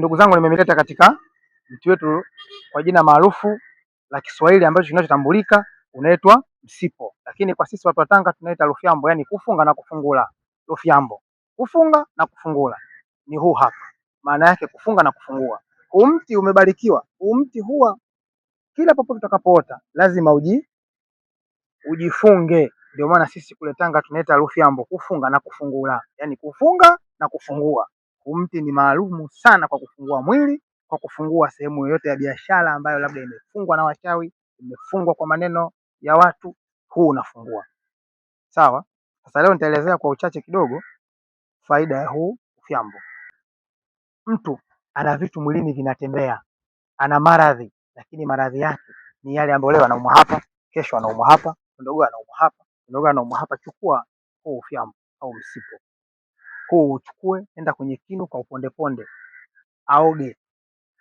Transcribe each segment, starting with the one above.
Ndugu zangu, nimeleta katika mti wetu kwa jina maarufu la Kiswahili ambacho kinachotambulika unaitwa msipo, lakini kwa sisi watu wa Tanga tunaita rufyambo, yani kufunga na kufungula. Rufyambo, kufunga na kufungula, ni huu hapa. Maana yake kufunga na kufungua. Huu mti umebarikiwa. Huu mti huwa kila popote utakapoota lazima ujifunge. Ndio maana sisi kule Tanga tunaita rufyambo, kufunga na kufungula, yani kufunga na kufungua. Huu mti ni maalumu sana kwa kufungua mwili, kwa kufungua sehemu yoyote ya biashara ambayo labda imefungwa na wachawi, imefungwa kwa maneno ya watu, huu unafungua. Sawa? Sasa leo nitaelezea kwa uchache kidogo faida ya huu rufyambo. Mtu ana vitu mwilini vinatembea, ana maradhi, lakini maradhi yake ni yale ambayo leo anaumwa hapa, kesho anaumwa hapa, ndogo anaumwa hapa, ndogo anaumwa hapa. Chukua huu rufyambo au msipo huu, uchukue, enda kwenye kinu kwa uponde ponde, aoge.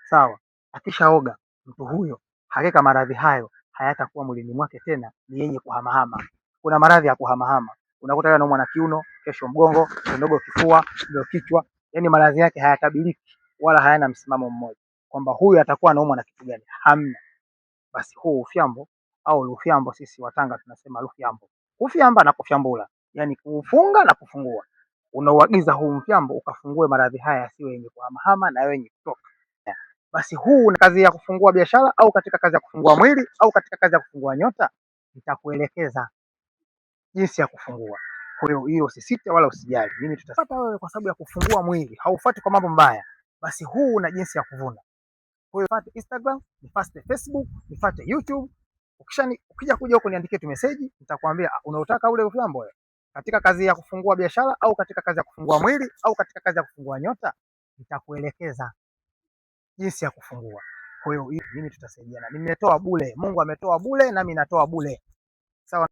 Sawa? Akishaoga mtu huyo, hakika maradhi hayo hayatakuwa mwilini mwake tena, ni yenye kuhamahama. Kuna maradhi ya kuhamahama, unakuta yeye anaumwa na kiuno, kesho mgongo, ndogo kifua, ndio kichwa. Yani maradhi yake hayatabiliki wala hayana msimamo mmoja kwamba huyu atakuwa anaumwa na kitu gani, hamna. Basi huu rufyambo au rufyambo, sisi Watanga tunasema rufyambo, kufyamba na kufyambula, yani kufunga na kufungua. Unauagiza huu rufyambo ukafungue maradhi haya yasiwe yenye kuhamahama na yenye kutoka. Basi huu ni kazi ya kufungua biashara, au katika kazi ya kufungua mwili, au katika kazi ya kufungua nyota, nitakuelekeza jinsi ya kufungua. Kwa hiyo usisite wala usijali, mimi tutafuata wewe kwa sababu ya kufungua mwili, haufuati kwa mambo mbaya. Basi huu una jinsi ya kuvuna. Kwa hiyo nifuate Instagram, nifuate Facebook, nifuate YouTube. Ukija kuja huko niandikie tu message, nitakwambia unaotaka ule rufyambo wewe katika kazi ya kufungua biashara, au katika kazi ya kufungua mwili, au katika kazi ya kufungua nyota, nitakuelekeza jinsi ya kufungua. Kwa hiyo mimi tutasaidiana. Nimetoa bure, Mungu ametoa bure, nami natoa bure. Sawa.